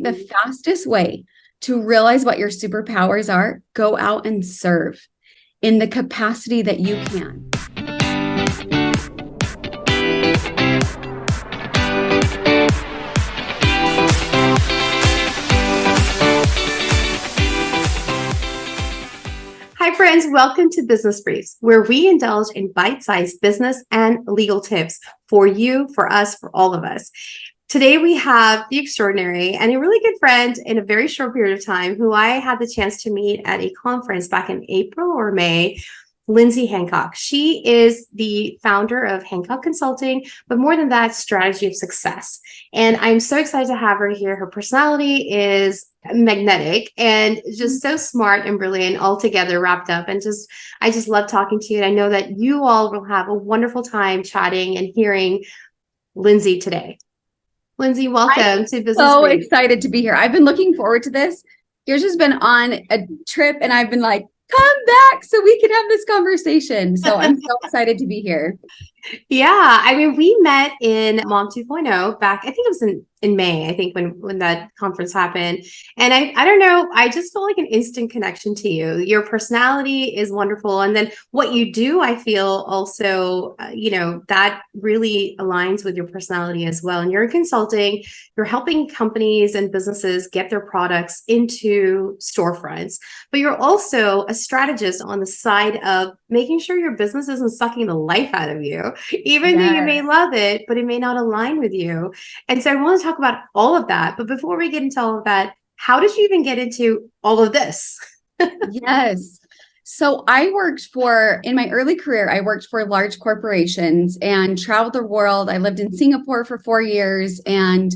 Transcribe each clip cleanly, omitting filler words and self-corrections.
The fastest way to realize what your superpowers are, go out and serve in the capacity that you can. Hi, friends. Welcome to Business Briefs, where we indulge in bite-sized business and legal tips for you, for us, for all of us. Today, we have the extraordinary and a really good friend in a very short period of time who I had the chance to meet at a conference back in April or May, Lindsay Hancock. She is the founder of Hancock Consulting, but more than that, Strategy of Success. And I'm so excited to have her here. Her personality is magnetic and just so smart and brilliant all together wrapped up. And I just love talking to you. And I know that you all will have a wonderful time chatting and hearing Lindsay today. Lindsay, welcome to Business So Brief. excited to be here. I've been looking forward to this. Yours has been on a trip and I've been like, come back so we can have this conversation. So I'm so excited to be here. Yeah, I mean, we met in Mom 2.0 back, I think it was in May, I think when that conference happened. And I don't know, I just felt like an instant connection to you. Your personality is wonderful. And then what you do, I feel also, that really aligns with your personality as well. And you're consulting, you're helping companies and businesses get their products into storefronts, but you're also a strategist on the side of making sure your business isn't sucking the life out of you, even though you may love it, but it may not align with you. And so I want to talk about all of that. But before we get into all of that, how did you even get into all of this? Yes. So in my early career, I worked for large corporations and traveled the world. I lived in Singapore for 4 years and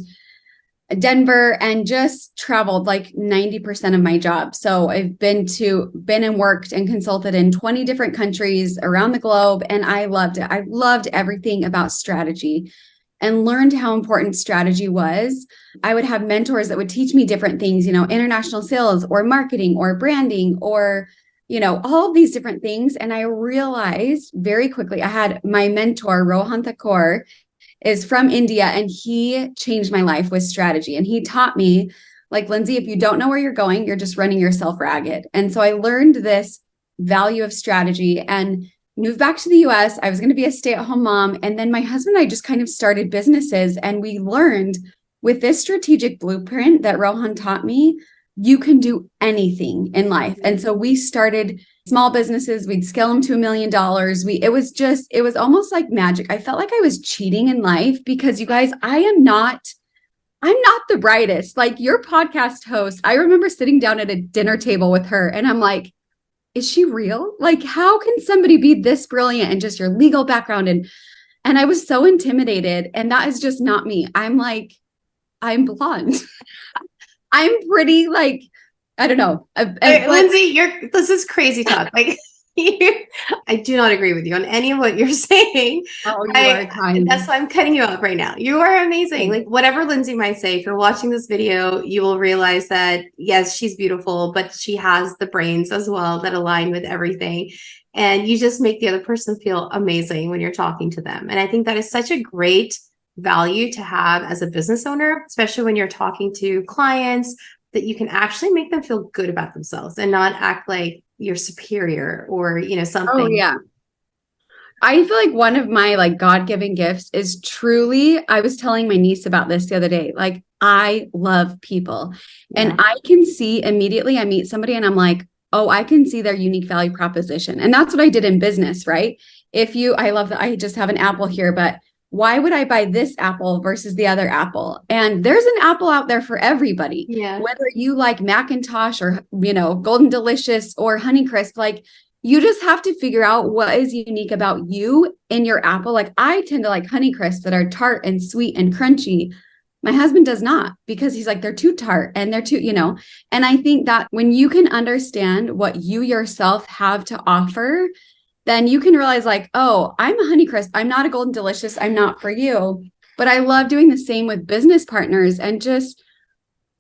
Denver, and just traveled like 90% of my job. So I've been and worked and consulted in 20 different countries around the globe. And I loved it. I loved everything about strategy and learned how important strategy was. I would have mentors that would teach me different things, international sales or marketing or branding or, all of these different things. And I realized very quickly, I had my mentor, Rohan Thakur, is from India, and he changed my life with strategy. And he taught me, like, Lindsay, if you don't know where you're going, you're just running yourself ragged. And so I learned this value of strategy and moved back to the US. I was going to be a stay-at-home mom. And then my husband and I just kind of started businesses. And we learned with this strategic blueprint that Rohan taught me, you can do anything in life. And so we started small businesses. We'd scale them to $1 million. It was almost like magic. I felt like I was cheating in life because, you guys, I'm not the brightest. Like, your podcast host, I remember sitting down at a dinner table with her and I'm like, is she real? Like, how can somebody be this brilliant and just your legal background? And I was so intimidated. And that is just not me. I'm blonde. I'm pretty, like, I don't know. Lindsay, this is crazy talk. Like, I do not agree with you on any of what you're saying. Oh, you are kind. That's why I'm cutting you off right now. You are amazing. Like, whatever Lindsay might say, if you're watching this video, you will realize that, yes, she's beautiful, but she has the brains as well that align with everything. And you just make the other person feel amazing when you're talking to them. And I think that is such a great value to have as a business owner, especially when you're talking to clients, that you can actually make them feel good about themselves and not act like you're superior or, something. Oh, yeah. I feel like one of my God-given gifts is truly, I was telling my niece about this the other day, like, I love people. Yeah. And I can see immediately, I meet somebody and I'm like, oh, I can see their unique value proposition. And that's what I did in business, right? I love that I just have an apple here, but why would I buy this apple versus the other apple? And there's an apple out there for everybody. Yeah. Whether you like Macintosh or, Golden Delicious or Honeycrisp, like, you just have to figure out what is unique about you in your apple. Like, I tend to like Honeycrisp that are tart and sweet and crunchy. My husband does not, because he's like, they're too tart and they're too, and I think that when you can understand what you yourself have to offer, then you can realize, like, oh, I'm a Honeycrisp. I'm not a Golden Delicious. I'm not for you. But I love doing the same with business partners and just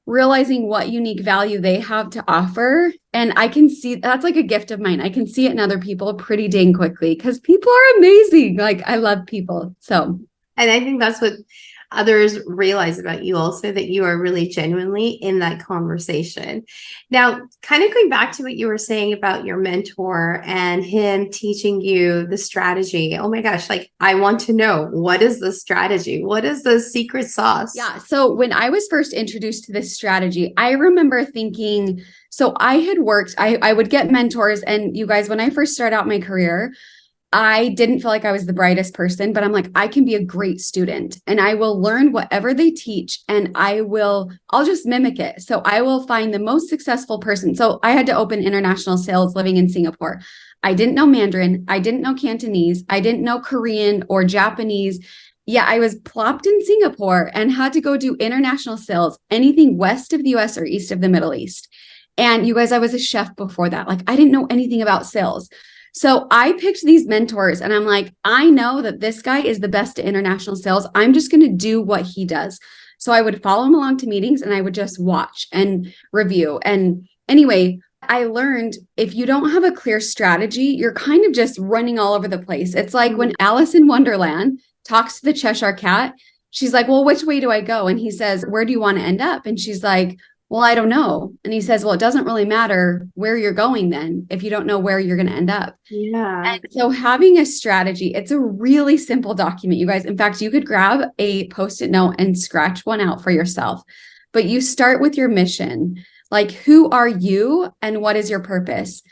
realizing what unique value they have to offer. And I can see that's like a gift of mine. I can see it in other people pretty dang quickly because people are amazing. Like, I love people. So, and I think that's what others realize about you also that you are really genuinely in that conversation. Now, kind of going back to what you were saying about your mentor and him teaching you the strategy. Oh my gosh, like I want to know, what is the strategy? What is the secret sauce? Yeah. So when I was first introduced to this strategy, I remember thinking, so I had worked, I would get mentors. And you guys, when I first started out my career, I didn't feel like I was the brightest person, but I'm like, I can be a great student and I will learn whatever they teach and I'll just mimic it. So I will find the most successful person. So I had to open international sales living in Singapore. I didn't know Mandarin. I didn't know Cantonese. I didn't know Korean or Japanese. Yeah, I was plopped in Singapore and had to go do international sales, anything west of the US or east of the Middle East. And you guys, I was a chef before that. Like I didn't know anything about sales. So I picked these mentors and I'm like, I know that this guy is the best at international sales. I'm just going to do what he does. So I would follow him along to meetings and I would just watch and review. And anyway, I learned if you don't have a clear strategy, you're kind of just running all over the place. It's like when Alice in Wonderland talks to the Cheshire Cat, she's like, well, which way do I go? And he says, where do you want to end up? And she's like, well, I don't know. And he says, well, it doesn't really matter where you're going then if you don't know where you're going to end up. Yeah. And so having a strategy, it's a really simple document, you guys. In fact, you could grab a Post-it note and scratch one out for yourself. But you start with your mission. Like, who are you and what is your purpose?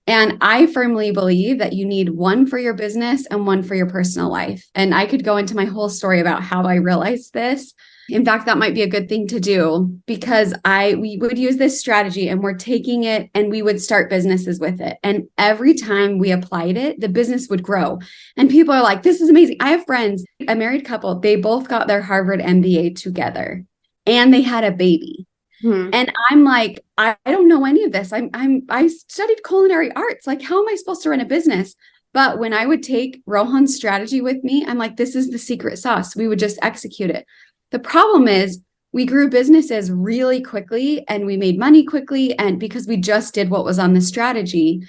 And I firmly believe that you need one for your business and one for your personal life. And I could go into my whole story about how I realized this. In fact, that might be a good thing to do because we would use this strategy and we're taking it and we would start businesses with it. And every time we applied it, the business would grow. And people are like, this is amazing. I have friends, a married couple, they both got their Harvard MBA together and they had a baby. And I'm like, I don't know any of this. I studied culinary arts. Like, how am I supposed to run a business? But when I would take Rohan's strategy with me, I'm like, this is the secret sauce. We would just execute it. The problem is we grew businesses really quickly and we made money quickly. And because we just did what was on the strategy,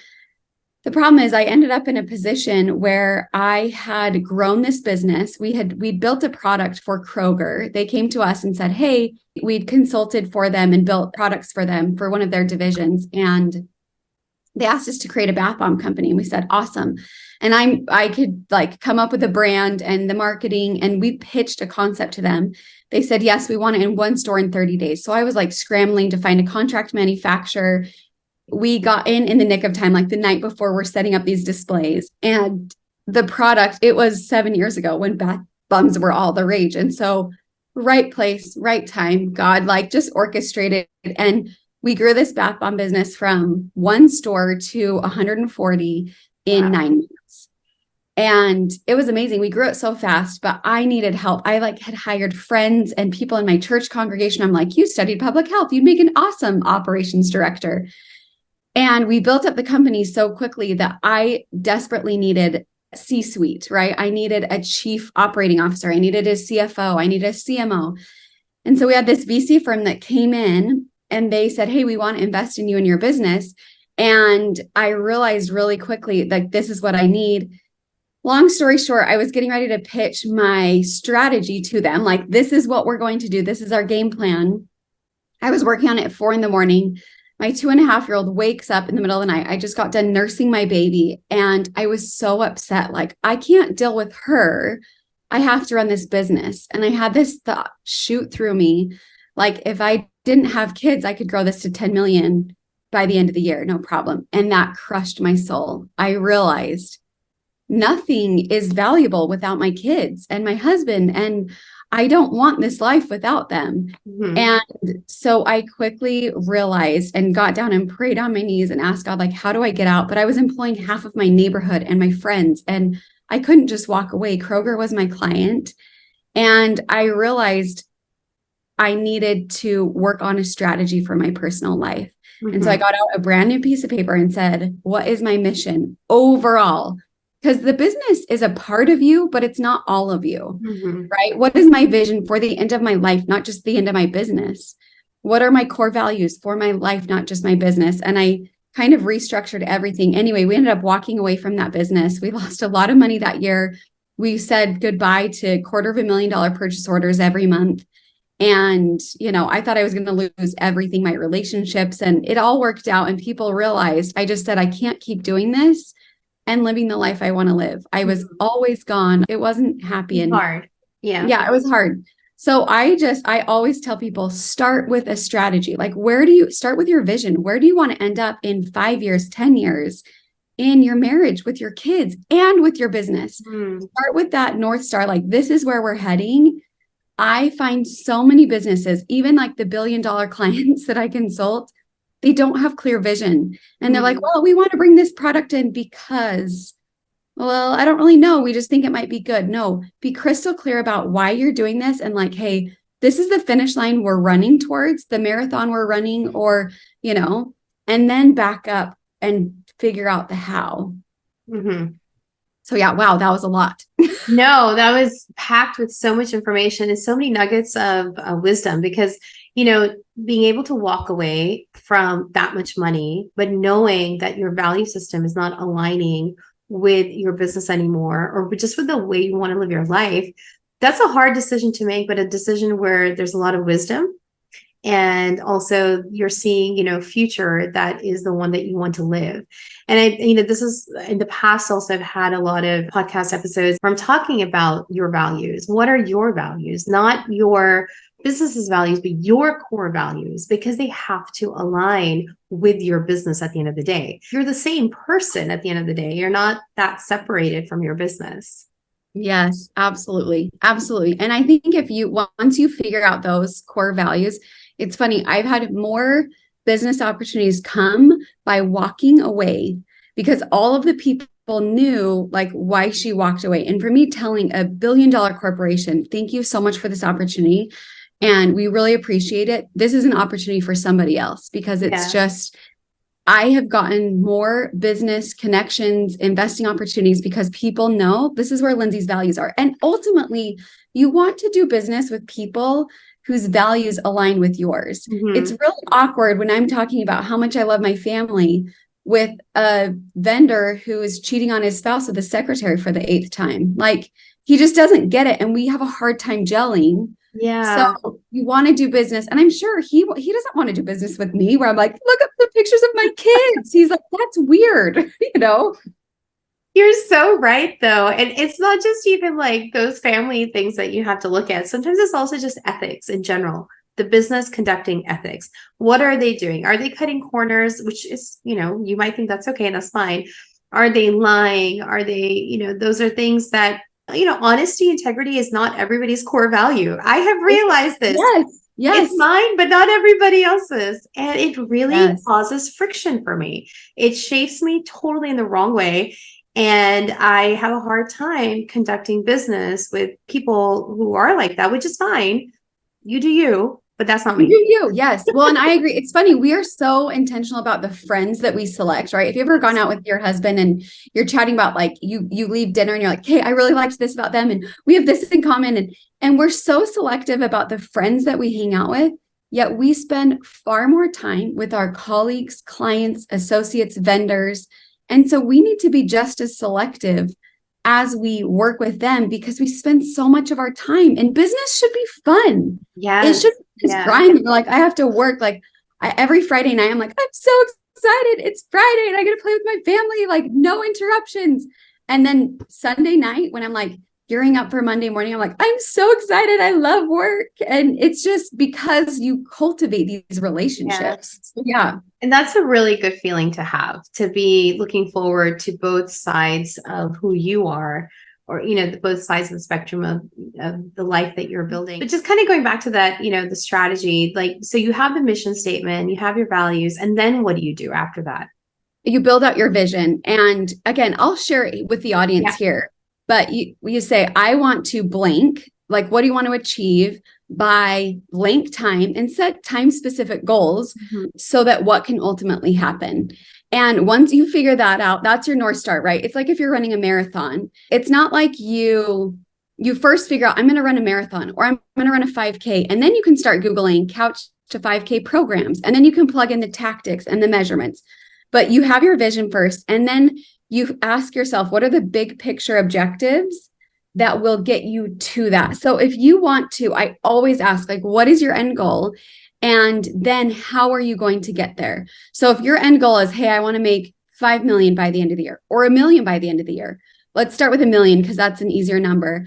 the problem is I ended up in a position where I had grown this business. We'd built a product for Kroger. They came to us and said, hey, we'd consulted for them and built products for them for one of their divisions. And they asked us to create a bath bomb company. And we said, awesome. And I could like come up with a brand and the marketing, and we pitched a concept to them. They said, yes, we want it in one store in 30 days. So I was like scrambling to find a contract manufacturer. We got in the nick of time, like the night before we're setting up these displays. And the product, it was 7 years ago when bath bombs were all the rage. And so right place, right time, God like just orchestrated. And we grew this bath bomb business from one store to 140 in 9 months. And it was amazing. We grew it so fast, but I needed help. I like had hired friends and people in my church congregation. I'm like, you studied public health. You'd make an awesome operations director. And we built up the company so quickly that I desperately needed C-suite, right? I needed a chief operating officer. I needed a CFO. I needed a CMO. And so we had this VC firm that came in and they said, hey, we want to invest in you and your business. And I realized really quickly, like, this is what I need. Long story short, I was getting ready to pitch my strategy to them. Like, this is what we're going to do. This is our game plan. I was working on it at 4 a.m. My 2.5-year-old wakes up in the middle of the night. I just got done nursing my baby. And I was so upset. Like, I can't deal with her. I have to run this business. And I had this thought shoot through me. Like, if I didn't have kids, I could grow this to 10 million by the end of the year. No problem. And that crushed my soul. I realized nothing is valuable without my kids and my husband. And I don't want this life without them. And so I quickly realized and got down and prayed on my knees and asked God, like, how do I get out? But I was employing half of my neighborhood and my friends, and I couldn't just walk away. Kroger was my client. And I realized I needed to work on a strategy for my personal life. And so I got out a brand new piece of paper and said, what is my mission overall? Because the business is a part of you, but it's not all of you, right? What is my vision for the end of my life, not just the end of my business? What are my core values for my life, not just my business? And I kind of restructured everything. Anyway, we ended up walking away from that business. We lost a lot of money that year. we said goodbye to $250,000 purchase orders every month. And, I thought I was going to lose everything, my relationships, and it all worked out. And people realized, I just said, I can't keep doing this and living the life I want to live. I was always gone. It wasn't happy and hard. Yeah. Yeah, it was hard. So I always tell people, start with a strategy. Like, start with your vision? Where do you want to end up in 5 years, 10 years in your marriage, with your kids, and with your business? Start with that North Star. Like, this is where we're heading. I find so many businesses, even like the $1 billion clients that I consult, they don't have clear vision. And they're like, well, we want to bring this product in because, well, I don't really know. We just think it might be good. No, be crystal clear about why you're doing this. And like, hey, this is the finish line we're running towards, the marathon we're running, or, and then back up and figure out the how. So yeah, wow, that was a lot. No, that was packed with so much information and so many nuggets of wisdom, because, being able to walk away from that much money, but knowing that your value system is not aligning with your business anymore, or just with the way you want to live your life, that's a hard decision to make, but a decision where there's a lot of wisdom. And also you're seeing, future that is the one that you want to live. And this is in the past also, I've had a lot of podcast episodes where I'm talking about your values. What are your values? Not your business's values, but your core values, because they have to align with your business at the end of the day. You're the same person at the end of the day. You're not that separated from your business. Yes, absolutely. Absolutely. And I think once you figure out those core values, it's funny, I've had more business opportunities come by walking away, because all of the people knew like why she walked away. And for me, telling $1 billion corporation, thank you so much for this opportunity, and we really appreciate it, this is an opportunity for somebody else, because it's just, I have gotten more business connections, investing opportunities, because people know this is where Lindsay's values are. And ultimately, you want to do business with people whose values align with yours. It's really awkward when I'm talking about how much I love my family with a vendor who is cheating on his spouse with a secretary for the 8th time. Like, he just doesn't get it. And we have a hard time gelling. Yeah. So you want to do business. And I'm sure he doesn't want to do business with me, where I'm like, look up the pictures of my kids. He's like, that's weird, You're so right, though. And it's not just even like those family things that you have to look at. Sometimes it's also just ethics in general, the business conducting ethics. What are they doing? Are they cutting corners? Which is, you might think that's okay and that's fine. Are they lying? Are they, those are things that, honesty, integrity is not everybody's core value. I have realized this. Yes. It's mine, but not everybody else's. And it really causes friction for me. It shapes me totally in the wrong way. And I have a hard time conducting business with people who are like that, which is fine. You do you, but that's not me. You do you. Yes. Well, and I agree. It's funny. We are so intentional about the friends that we select, right? If you've ever gone out with your husband and you're chatting about like you leave dinner and you're like, hey, I really liked this about them, and we have this in common. And we're so selective about the friends that we hang out with, yet we spend far more time with our colleagues, clients, associates, vendors. And so we need to be just as selective as we work with them, because we spend so much of our time, and business should be fun. It should be this grind. Like, I have to work. Like, every Friday night, I'm like, I'm so excited. It's Friday and I get to play with my family, like no interruptions. And then Sunday night, when I'm like gearing up for Monday morning, I'm like, I'm so excited. I love work. And it's just because you cultivate these relationships. Yeah. And that's a really good feeling to have, to be looking forward to both sides of who you are, or, both sides of the spectrum of the life that you're building. But just kind of going back to that, the strategy, like, so you have the mission statement, you have your values, and then what do you do after that? You build out your vision. And again, I'll share it with the audience here, but you say, I want to blank, like, what do you want to achieve by blank time, and set time specific goals so that what can ultimately happen. And once you figure that out, that's your North Star, right? It's like if you're running a marathon, it's not like you first figure out, I'm going to run a marathon, or I'm going to run a 5K. And then you can start Googling couch to 5K programs. And then you can plug in the tactics and the measurements. But you have your vision first. And then you ask yourself, what are the big picture objectives that will get you to that. So if you want to, I always ask, like, what is your end goal? And then how are you going to get there? So if your end goal is, hey, I want to make 5 million by the end of the year or 1 million by the end of the year, let's start with 1 million because that's an easier number.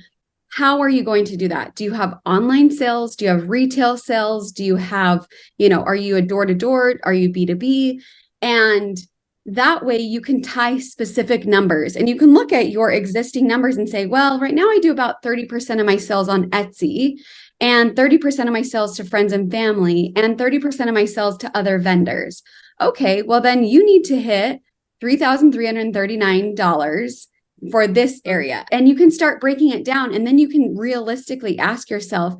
How are you going to do that? Do you have online sales? Do you have retail sales? Do you have, are you a door-to-door? Are you B2B? And that way you can tie specific numbers and you can look at your existing numbers and say, well, right now I do about 30% of my sales on Etsy and 30% of my sales to friends and family and 30% of my sales to other vendors. Okay, well, then you need to hit $3,339 for this area. And you can start breaking it down. And then you can realistically ask yourself,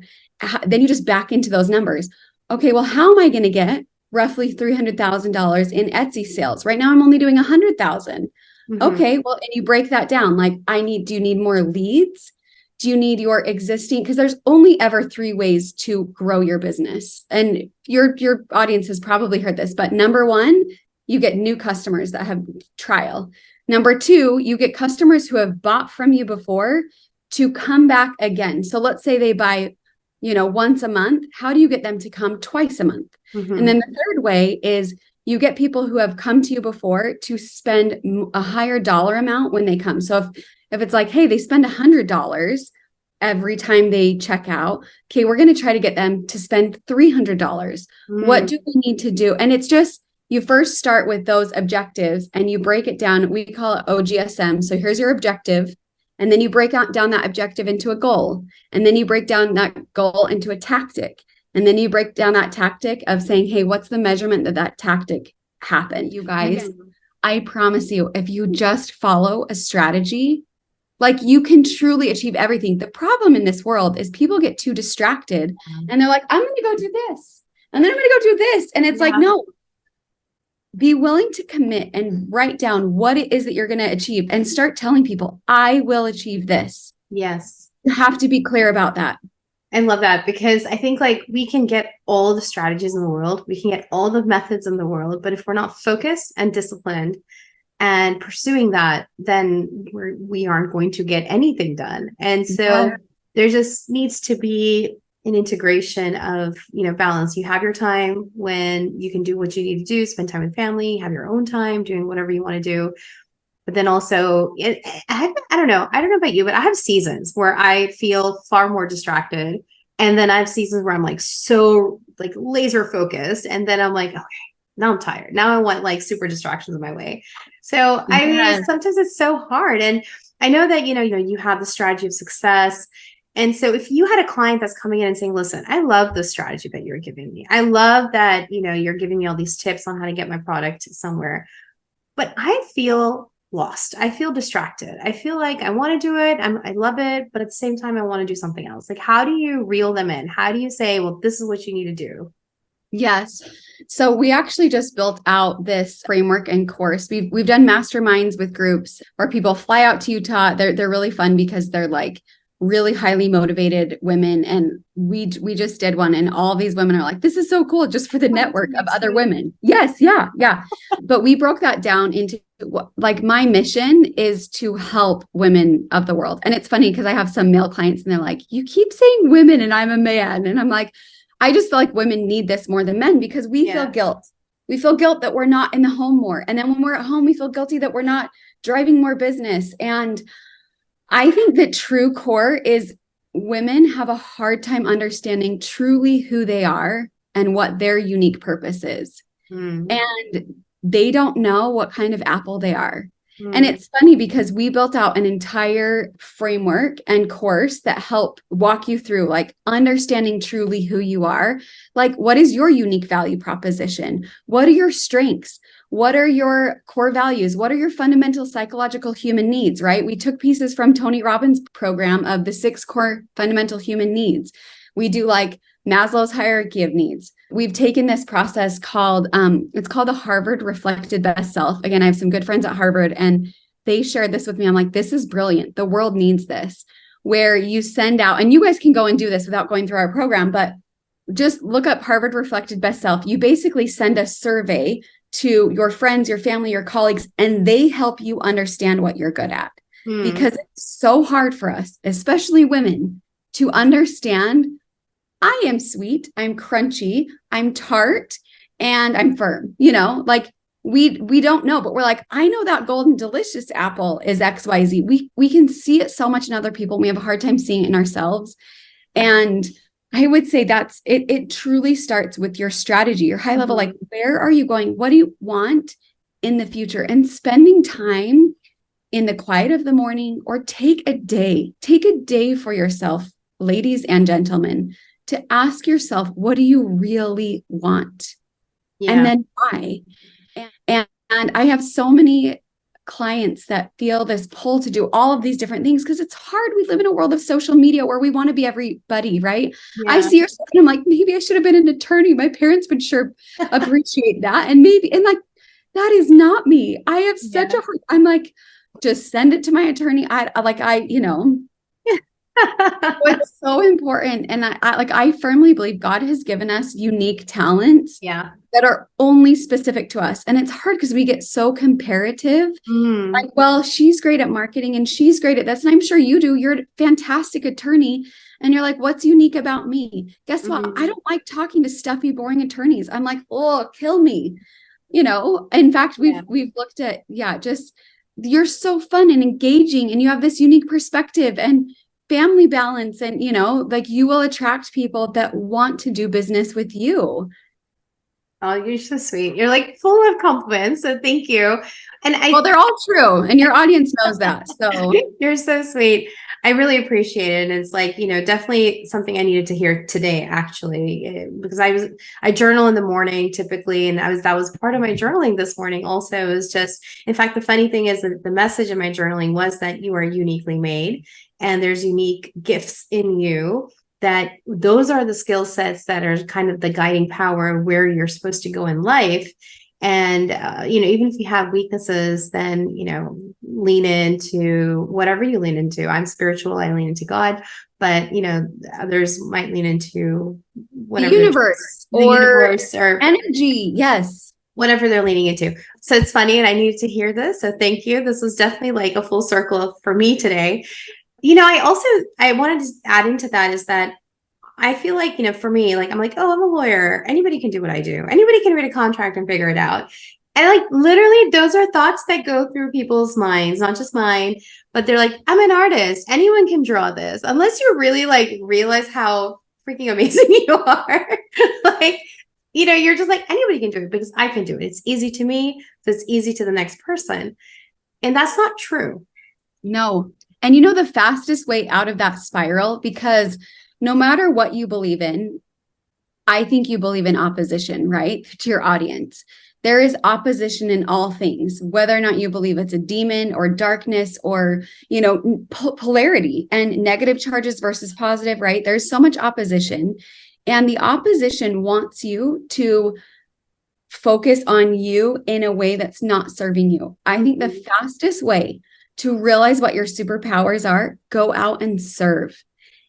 then you just back into those numbers. Okay, well, how am I going to get roughly $300,000 in Etsy sales? Right now, I'm only doing 100,000. Mm-hmm. Okay, well, and you break that down. Like, do you need more leads? Do you need your existing? Because there's only ever 3 ways to grow your business. And your audience has probably heard this, but number 1, you get new customers that have trial. Number 2, you get customers who have bought from you before to come back again. So let's say they buy, once a month. How do you get them to come twice a month? Mm-hmm. And then the third way is you get people who have come to you before to spend a higher dollar amount when they come. So if it's like, hey, they spend $100 every time they check out, okay, we're going to try to get them to spend $300. Mm. What do we need to do? And it's just, you first start with those objectives and you break it down. We call it OGSM. So here's your objective. And then you break down that objective into a goal. And then you break down that goal into a tactic. And then you break down that tactic of saying, hey, what's the measurement that tactic happened? You guys, I promise you, if you just follow a strategy, like you can truly achieve everything. The problem in this world is people get too distracted and they're like, I'm going to go do this. And then I'm going to go do this. And it's like, no. Be willing to commit and write down what it is that you're going to achieve and start telling people, I will achieve this. Yes. You have to be clear about that. I love that because I think like we can get all the strategies in the world. We can get all the methods in the world. But if we're not focused and disciplined and pursuing that, then we aren't going to get anything done. And so there just needs to be an integration of, balance. You have your time when you can do what you need to do, spend time with family, have your own time doing whatever you want to do. But then also, I don't know about you, but I have seasons where I feel far more distracted. And then I have seasons where I'm like so like laser focused. And then I'm like, okay, now I'm tired. Now I want like super distractions in my way. So I mean, sometimes it's so hard. And I know that, you have the strategy of success. And so if you had a client that's coming in and saying, listen, I love the strategy that you're giving me. I love that, you're giving me all these tips on how to get my product somewhere, but I feel lost. I feel distracted. I feel like I want to do it. I love it. But at the same time, I want to do something else. Like, how do you reel them in? How do you say, well, this is what you need to do? Yes. So we actually just built out this framework and course. We've done masterminds with groups where people fly out to Utah. They're really fun because they're like really highly motivated women. And we just did one and all these women are like, this is so cool just for the network of other women. Yes. Yeah. But we broke that down into like my mission is to help women of the world. And it's funny because I have some male clients and they're like, you keep saying women and I'm a man. And I'm like, I just feel like women need this more than men because we feel guilt. We feel guilt that we're not in the home more. And then when we're at home, we feel guilty that we're not driving more business. And I think the true core is women have a hard time understanding truly who they are and what their unique purpose is. Mm. And they don't know what kind of apple they are. Mm. And it's funny because we built out an entire framework and course that help walk you through like understanding truly who you are. Like, what is your unique value proposition? What are your strengths? What are your core values? What are your fundamental psychological human needs, right? We took pieces from Tony Robbins' program of the 6 core fundamental human needs. We do like Maslow's hierarchy of needs. We've taken this process called, it's called the Harvard Reflected Best Self. Again, I have some good friends at Harvard and they shared this with me. I'm like, this is brilliant. The world needs this, where you send out, and you guys can go and do this without going through our program, but just look up Harvard Reflected Best Self. You basically send a survey to your friends, your family, your colleagues, and they help you understand what you're good at. because it's so hard for us, especially women, to understand I am sweet, I'm crunchy, I'm tart, and I'm firm. Like we don't know, but we're like, I know that golden delicious apple is XYZ. We can see it so much in other people. We have a hard time seeing it in ourselves. And I would say that's it. It truly starts with your strategy, your high level, like where are you going? What do you want in the future? And spending time in the quiet of the morning, or take a day for yourself, ladies and gentlemen, to ask yourself, what do you really want? Yeah. And then why? And I have so many clients that feel this pull to do all of these different things because it's hard. We live in a world of social media where we want to be everybody, right? Yeah. I see yourself and I'm like, maybe I should have been an attorney. My parents would sure appreciate that. And like, that is not me. I have such a hard, I'm like, just send it to my attorney. It's so important. And I firmly believe God has given us unique talents that are only specific to us. And it's hard because we get so comparative. Like, well, she's great at marketing and she's great at this. And I'm sure you do. You're a fantastic attorney. And you're like, what's unique about me? Guess what? I don't like talking to stuffy, boring attorneys. I'm like, oh, kill me. In fact, we've looked at, just you're so fun and engaging and you have this unique perspective and family balance. And, like you will attract people that want to do business with you. Oh, you're so sweet. You're like full of compliments. So thank you. And well, they're all true. And your audience knows that. So you're so sweet. I really appreciate it. And it's like, definitely something I needed to hear today, actually, because I journal in the morning typically. And that was part of my journaling this morning. Also, is just, in fact, the funny thing is that the message in my journaling was that you are uniquely made and there's unique gifts in you, that those are the skill sets that are kind of the guiding power of where you're supposed to go in life. And, even if you have weaknesses, then, lean into whatever you lean into. I'm spiritual. I lean into God, but, others might lean into whatever the universe or energy. Yes. Whatever they're leaning into. So it's funny. And I needed to hear this. So thank you. This was definitely like a full circle for me today. I wanted to add into that is that I feel like, for me, like, I'm like, oh, I'm a lawyer. Anybody can do what I do. Anybody can read a contract and figure it out. And like, literally, those are thoughts that go through people's minds, not just mine, but they're like, I'm an artist. Anyone can draw this. Unless you really like realize how freaking amazing you are. Like, you're just like, anybody can do it because I can do it. It's easy to me. So it's easy to the next person. And that's not true. No. And the fastest way out of that spiral, because no matter what you believe in, I think you believe in opposition, right? To your audience. There is opposition in all things, whether or not you believe it's a demon or darkness or, polarity and negative charges versus positive, right? There's so much opposition. And the opposition wants you to focus on you in a way that's not serving you. I think the fastest way to realize what your superpowers are, go out and serve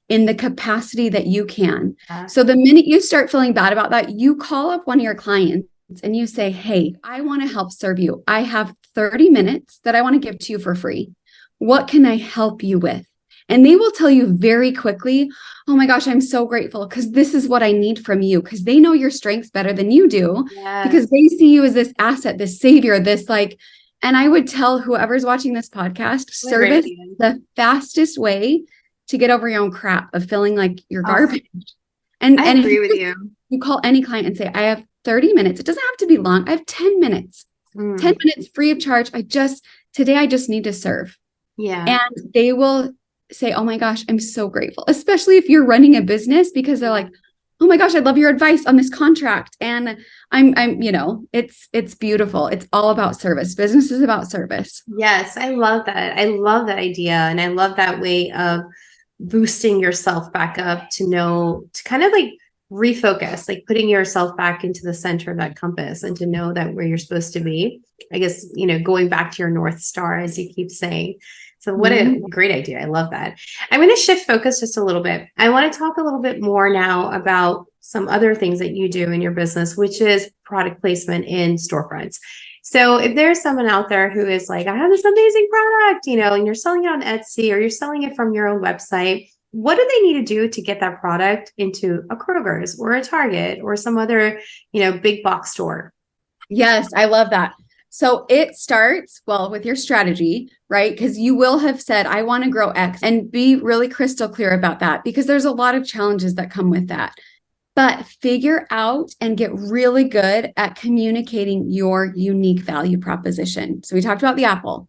in the capacity that you can. So the minute you start feeling bad about that, you call up one of your clients and you say, hey, I want to help serve you. I have 30 minutes that I want to give to you for free. What can I help you with? And they will tell you very quickly, oh my gosh, I'm so grateful because this is what I need from you, because they know your strengths better than you do, because they see you as this asset, this savior, this like, and I would tell whoever's watching this podcast, service is the fastest way to get over your own crap of feeling like you're garbage. And I agree with you. You call any client and say, I have 30 minutes. It doesn't have to be long. I have 10 minutes, 10 minutes free of charge. Today I just need to serve. Yeah. And they will say, oh my gosh, I'm so grateful, especially if you're running a business, because they're like, oh my gosh, I love your advice on this contract. And I'm, it's beautiful. It's all about service. Business is about service. Yes. I love that. I love that idea. And I love that way of boosting yourself back up to kind of like refocus, like putting yourself back into the center of that compass and to know that where you're supposed to be, I guess, going back to your North Star, as you keep saying. So what a great idea. I love that. I'm going to shift focus just a little bit. I want to talk a little bit more now about some other things that you do in your business, which is product placement in storefronts. So if there's someone out there who is like, I have this amazing product, and you're selling it on Etsy or you're selling it from your own website, what do they need to do to get that product into a Kroger's or a Target or some other, big box store? Yes, I love that. So it starts, well, with your strategy, right? Because you will have said, I want to grow X, and be really crystal clear about that, because there's a lot of challenges that come with that. But figure out and get really good at communicating your unique value proposition. So we talked about the apple.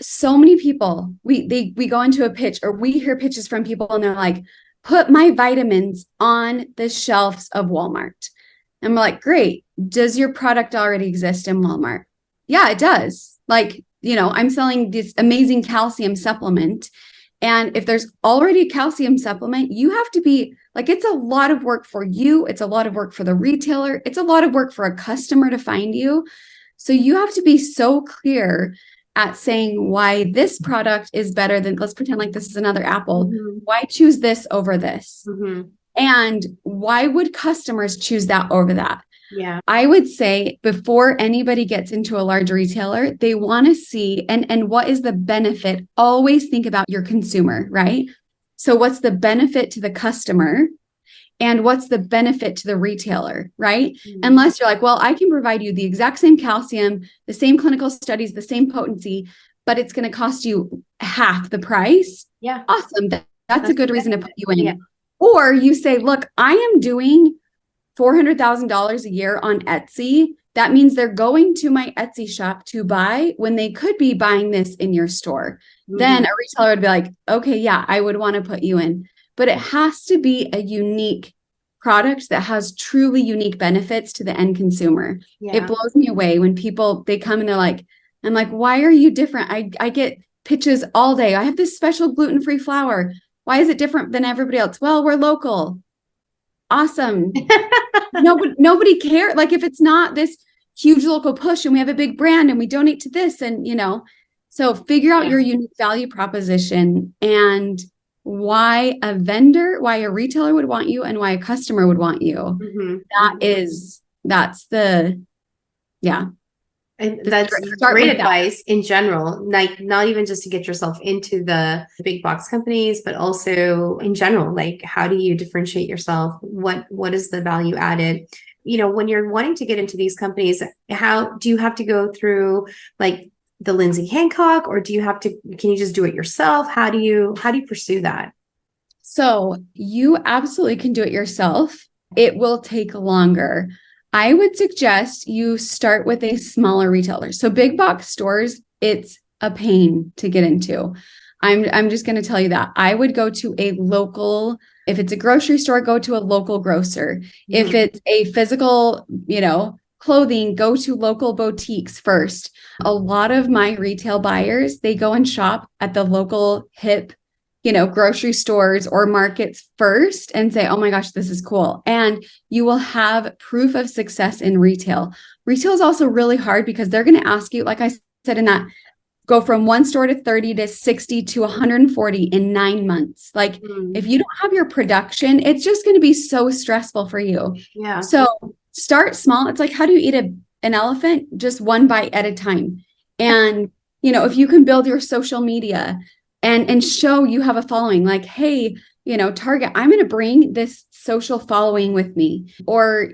So many people, we go into a pitch, or we hear pitches from people and they're like, put my vitamins on the shelves of Walmart. And we're like, great. Does your product already exist in Walmart? Yeah, it does. Like, I'm selling this amazing calcium supplement. And if there's already a calcium supplement, you have to be like, it's a lot of work for you. It's a lot of work for the retailer. It's a lot of work for a customer to find you. So you have to be so clear at saying why this product is better than, let's pretend like this is another apple. Mm-hmm. Why choose this over this? Mm-hmm. And why would customers choose that over that? Yeah. I would say before anybody gets into a large retailer, they want to see, and what is the benefit? Always think about your consumer, right? So what's the benefit to the customer? And what's the benefit to the retailer, right? Mm-hmm. Unless you're like, well, I can provide you the exact same calcium, the same clinical studies, the same potency, but it's going to cost you half the price. Yeah. Awesome. That's a good reason to put you in. Yeah. Or you say, look, I am doing $400,000 a year on Etsy. That means they're going to my Etsy shop to buy when they could be buying this in your store. Mm-hmm. Then a retailer would be like, okay, yeah, I would want to put you in. But it has to be a unique product that has truly unique benefits to the end consumer. Yeah. It blows me away when they come and they're like, I'm like, why are you different? I get pitches all day. I have this special gluten-free flour. Why is it different than everybody else? Well, we're local. Awesome. Nobody cares. Like if it's not this huge local push and we have a big brand and we donate to this and, so figure out your unique value proposition and why a vendor, why a retailer would want you and why a customer would want you. Mm-hmm. And that's great advice in general, like not even just to get yourself into the big box companies, but also in general, like how do you differentiate yourself? What is the value added? When you're wanting to get into these companies, how do you have to go through like the Lindsay Hancock, or can you just do it yourself? How do you pursue that? So you absolutely can do it yourself. It will take longer. I would suggest you start with a smaller retailer. So big box stores, it's a pain to get into. I'm just going to tell you that. I would go to a local, if it's a grocery store, go to a local grocer. Mm-hmm. If it's a physical, clothing, go to local boutiques first. A lot of my retail buyers, they go and shop at the local hip grocery stores or markets first and say, oh my gosh, this is cool. And you will have proof of success in retail. Retail is also really hard because they're going to ask you, like I said, in that go from one store to 30 to 60 to 140 in 9 months. Like if you don't have your production, it's just going to be so stressful for you. Yeah. So start small. It's like, how do you eat an elephant? Just one bite at a time. And, if you can build your social media and show you have a following, like, hey, Target, I'm going to bring this social following with me. Or,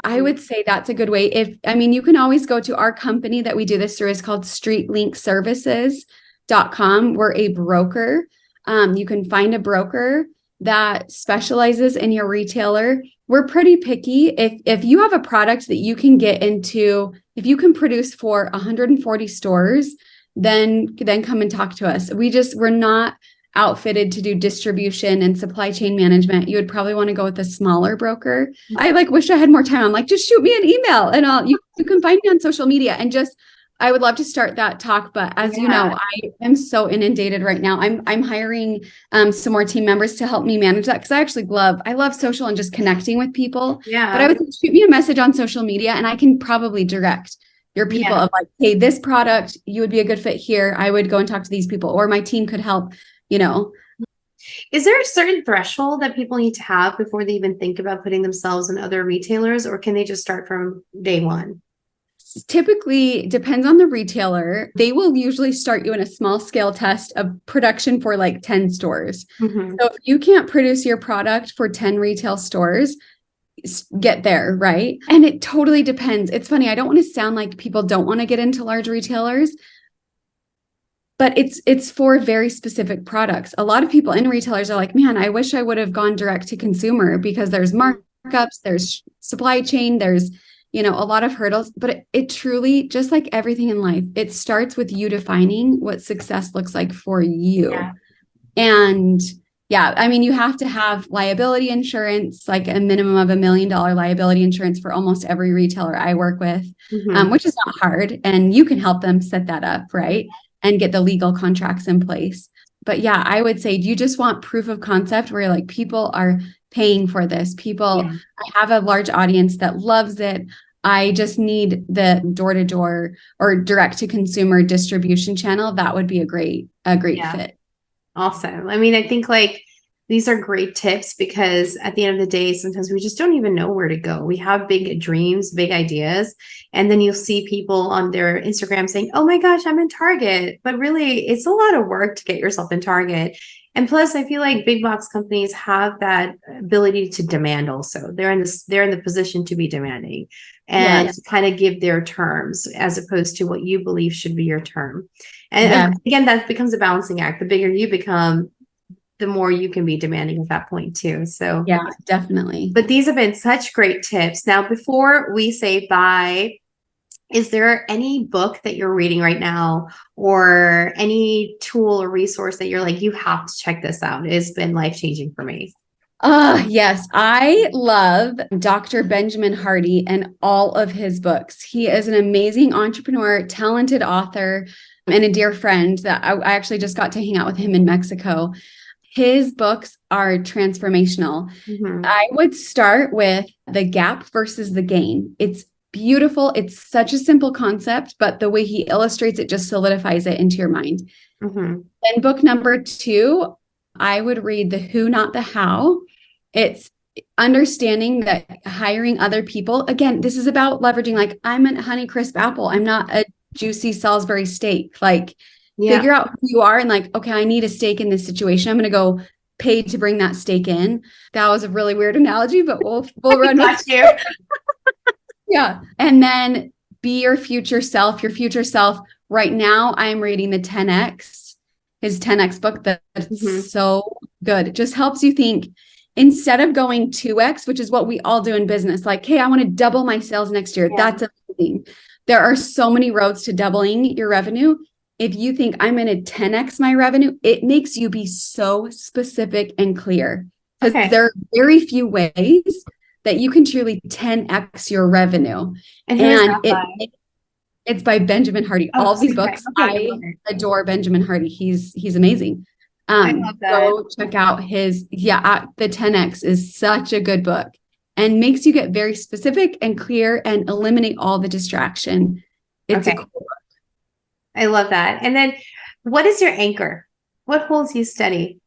I would say that's a good way. You can always go to our company that we do this through is called streetlinkservices.com. We're a broker. You can find a broker that specializes in your retailer. We're pretty picky. If you have a product that you can get into, if you can produce for 140 stores, then come and talk to us. We're not outfitted to do distribution and supply chain management. You would probably want to go with a smaller broker. I wish I had more time. I'm like, just shoot me an email and you can find me on social media and I would love to start that talk. But as you know, I am so inundated right now. I'm hiring some more team members to help me manage that because I love social and just connecting with people. Yeah. But I would say, shoot me a message on social media and I can probably direct your people of like, hey, this product, you would be a good fit here. I would go and talk to these people, or my team could help, Is there a certain threshold that people need to have before they even think about putting themselves in other retailers, or can they just start from day one? typically depends on the retailer. They will usually start you in a small scale test of production for like 10 stores. Mhm. So if you can't produce your product for 10 retail stores, get there, right? And it totally depends. It's funny. I don't want to sound like people don't want to get into large retailers, but it's for very specific products. A lot of people in retailers are like, man, I wish I would have gone direct to consumer because there's markups, there's supply chain, there's, a lot of hurdles, but it truly, just like everything in life, it starts with you defining what success looks like for you. Yeah. And yeah, I mean, you have to have liability insurance, like a minimum of $1 million liability insurance for almost every retailer I work with, Mhm. which is not hard. And you can help them set that up, right? And get the legal contracts in place. But yeah, I would say, do you just want proof of concept where you're like, people are paying for this? Yeah. I have a large audience that loves it. I just need the door-to-door or direct-to-consumer distribution channel. That would be a great Yeah. fit. Awesome. I mean, I think like these are great tips because at the end of the day, sometimes we just don't even know where to go. We have big dreams, big ideas, and then you'll see people on their Instagram saying, "Oh my gosh, I'm in Target." But really, it's a lot of work to get yourself in Target. And plus, I feel like big box companies have that ability to demand also. They're in the position to be demanding and Yes. to kind of give their terms as opposed to what you believe should be your term. And Yeah. again, that becomes a balancing act. The bigger you become, the more you can be demanding at that point too. So, Yeah, definitely. but these have been such great tips. Now, before we say bye, is there any book that you're reading right now or any tool or resource that you're like, you have to check this out? It has been life-changing for me. Yes, I love Dr. Benjamin Hardy and all of his books. He is an amazing entrepreneur, talented author, and a dear friend that I actually just got to hang out with him in Mexico. His books are transformational. Mhm. I would start with The Gap versus the Gain. It's beautiful. It's such a simple concept, but the way he illustrates it just solidifies it into your mind. Mhm. Then book number 2, I would read The Who, Not the How. It's understanding that hiring other people, again, this is about leveraging, like, I'm a Honeycrisp apple. I'm not a juicy Salisbury steak. Like, Yeah. figure out who you are and like, okay, I need a steak in this situation. I'm going to go pay to bring that steak in. That was a really weird analogy, but we'll run with Got you. yeah. And then be your future self. Your future self. Right now, I'm reading the 10X, his 10X book that's Mhm. so good. It just helps you think instead of going 2X, which is what we all do in business, like, hey, I want to double my sales next year. Yeah. That's amazing. There are so many roads to doubling your revenue. If you think I'm going to 10X my revenue, it makes you be so specific and clear because Okay. there are very few ways that you can truly 10X your revenue. And who is And that by? it's by Benjamin Hardy. Oh, All these okay. books, Okay. I I love it. adore Benjamin Hardy. He's amazing. I love that. Go check out his, the 10X is such a good book and makes you get very specific and clear and eliminate all the distraction. It's a Okay. cool book. I love that. And then what is your anchor? What holds you steady?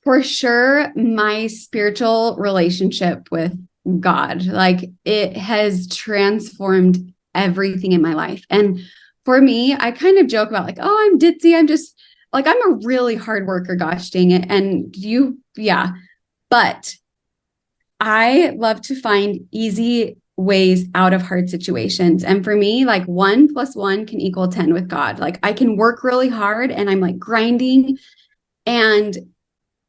For sure, my spiritual relationship with God, like it has transformed everything in my life. And for me, I kind of joke about like, oh, I'm ditzy. I'm just like, I'm a really hard worker, gosh dang it. And yeah. But I love to find easy ways out of hard situations. And for me, like 1 + 1 can equal 10 with God. Like I can work really hard and I'm like grinding and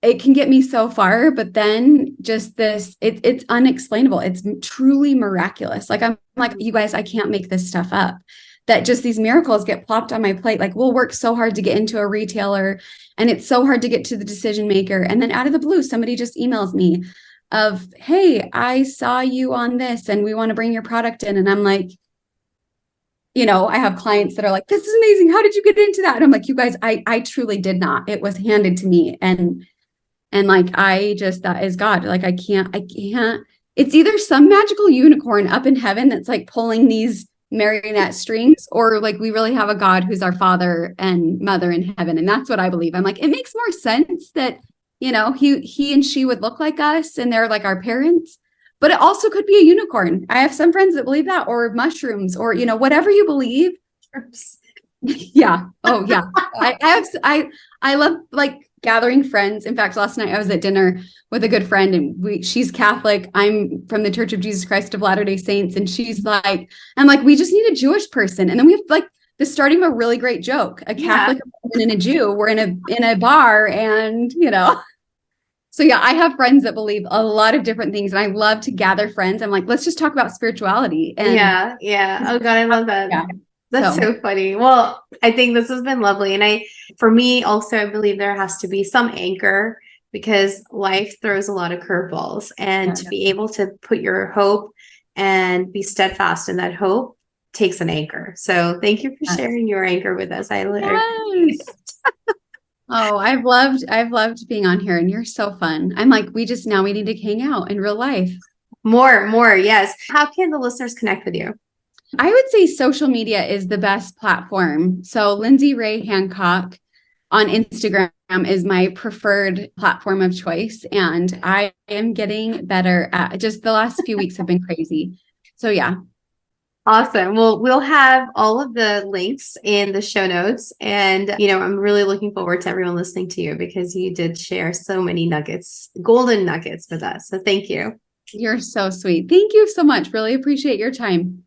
it can get me so far, but then just it's unexplainable. It's truly miraculous. Like I'm like, you guys, I can't make this stuff up. That just these miracles get plopped on my plate. Like we'll work so hard to get into a retailer and it's so hard to get to the decision maker. And then out of the blue, somebody just emails me of, hey, I saw you on this and we want to bring your product in. And I'm like, I have clients that are like, this is amazing. How did you get into that? And I'm like, you guys, I truly did not. It was handed to me. And like, that is God. Like, I can't, it's either some magical unicorn up in heaven that's like pulling these marionette strings, or like we really have a God who's our father and mother in heaven. And that's what I believe. I'm like, it makes more sense that, he and she would look like us and they're like our parents. but it also could be a unicorn. I have some friends that believe that, or mushrooms, or, you know, whatever you believe. Yeah. Oh yeah. I love like gathering friends. In fact, last night I was at dinner with a good friend and she's Catholic. I'm from the Church of Jesus Christ of Latter-day Saints. And she's like, I'm like, we just need a Jewish person. And then we have like the starting of a really great joke. A Catholic and a Jew. We're in a bar and, you know. So yeah, I have friends that believe a lot of different things and I love to gather friends. I'm like, let's just talk about spirituality. And yeah. Oh God, I love that. yeah. That's so funny. Well, I think this has been lovely. And for me also, I believe there has to be some anchor because life throws a lot of curveballs, and to be able to put your hope and be steadfast in that hope takes an anchor. So thank you for sharing your anchor with us. Yes. Oh, I've loved being on here and you're so fun. I'm like, we need to hang out in real life. More. Yes. How can the listeners connect with you? I would say social media is the best platform. So Lindsay Ray Hancock on Instagram is my preferred platform of choice. And I am getting better at just the last few weeks have been crazy. So yeah. Awesome. Well, we'll have all of the links in the show notes. And, you know, I'm really looking forward to everyone listening to you because you did share so many nuggets, golden nuggets with us. So thank you. You're so sweet. Thank you so much. Really appreciate your time.